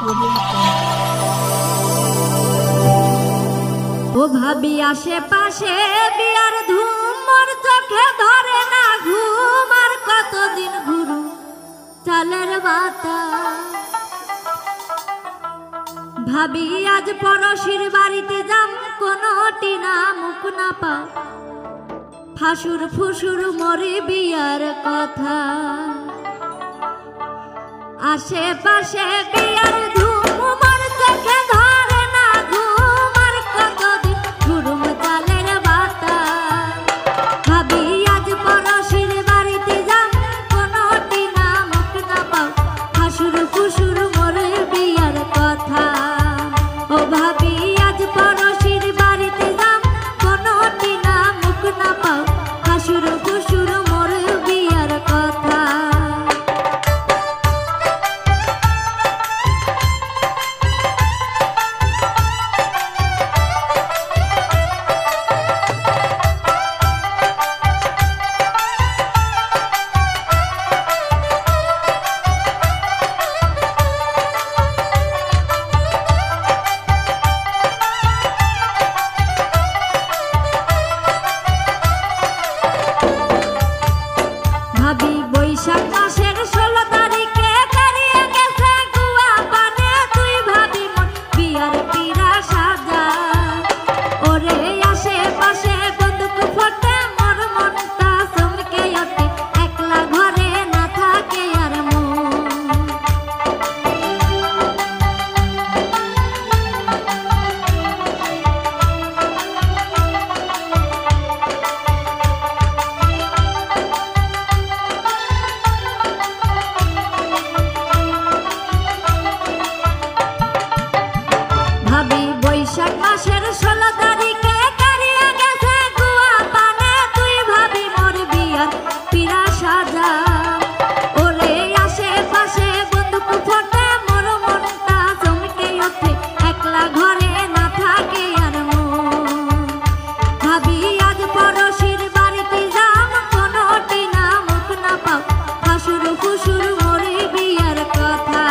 ও ভাবি আশেপাশে বিয়ার ধুম, মোর চোখে ধরে না ঘুম, আর কতদিন ঘুরু চালের বাতা। ভাবি আজ পড়শির বাড়িতে যাম, কোনো টিনা মুখ না পাও, ফাসুর ফুসুর মরে বিয়ার কথা। আশেপাশে বিয়ার ধুম, মোর চোখে ধরে না ঘুম, আর কতদিন ঘুরুম চালের বাতা। ভাবি আজ পড়শির বাড়িতে যাম, কোনো টিনা মুখ না পাও, ফাসুর ফুসুর মরে বিয়ার কথা। ও ভাবি আজ পড়শির বাড়িতে যাম, কোনো টিনা মুখ না পাও, ফাসুর ফুসুর মরে বিয়ার কথা। ভাবি বৈশাখ মাসের 16 তারিখে কারিয়ে গেছে গুয়া পানে, তুই ভাবি মন বিয়ার পিরা সাজা। ওরে আশেপাশে বন্দুক ফোটে, মোর মনটা চমকে ওঠে, একলা ঘরে না থাকে আর মন। ভাবি বৈশাখ মাসের 16 তারিখে কারিয়ে গেছে গুয়া পানে, তুই ভাবি মোর বিয়ার পিরা সাজা। ওরে আশেপাশে বন্দুক ফোটে, মোর মনটা চমকে ওঠে, একলা ঘরে না থাকে আর মন। ভাবি আজ পড়শির বাড়িতে যাম, কোনো টিনা মুখ না পাও, ফাসুর ফুসুর মরে বিয়ার কথা।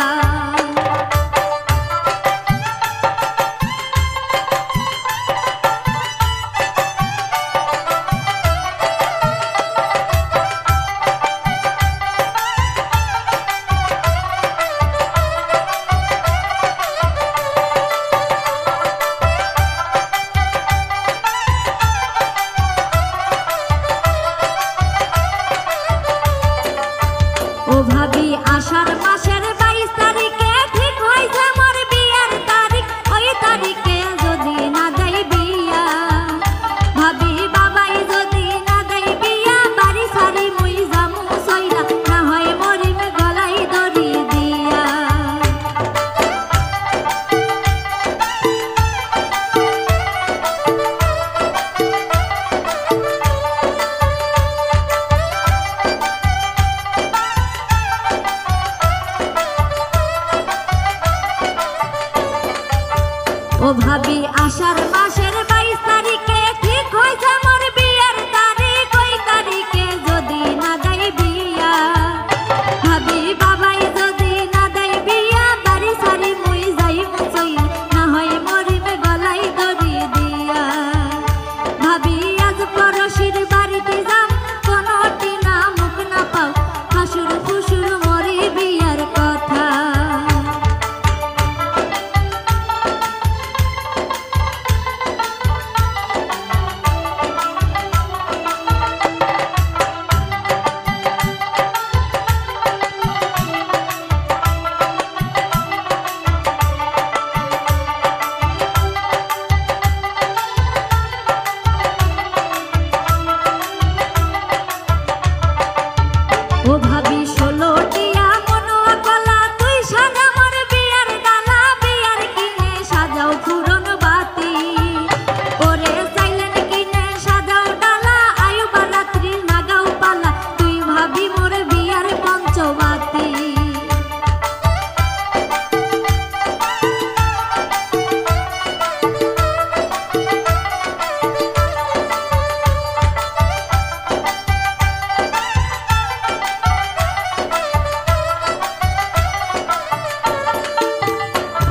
ও ভাবি আষাঢ় মাসের 22 তারিখে ঠিক হইছে মোর বিয়ার তারিখ, ওই তারিখে যদি না দেই বিয়া। ভাবি বাবাই যদি না দেই বিয়া, বাড়ি সারি মুই যামু সইরা, না হয় মরিম গলাই দড়ি দিয়া। ও ভাবি আষাঢ় মাসের 22 তারিখে ঠিক হইছে মোর বিয়ার তারিখ, ওই তারিখে যদি না দেই বিয়া। ভাবি বাবাই যদি না দেই বিয়া, বাড়ি সারি মুই যাইমু সইরা, না হয় মরিম গলাই দড়ি দিয়া। ভাবি আজ পড়শির বাড়িতে যাম, কোনো টিনা মুখ না পাও, ফাসুর ফুসুর মরে বিয়ার কথা।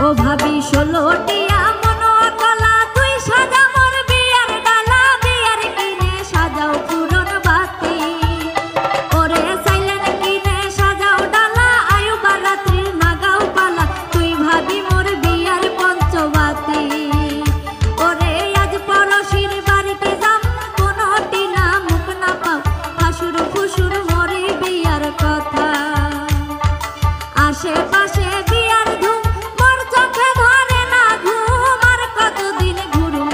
ও ভাবি 16টি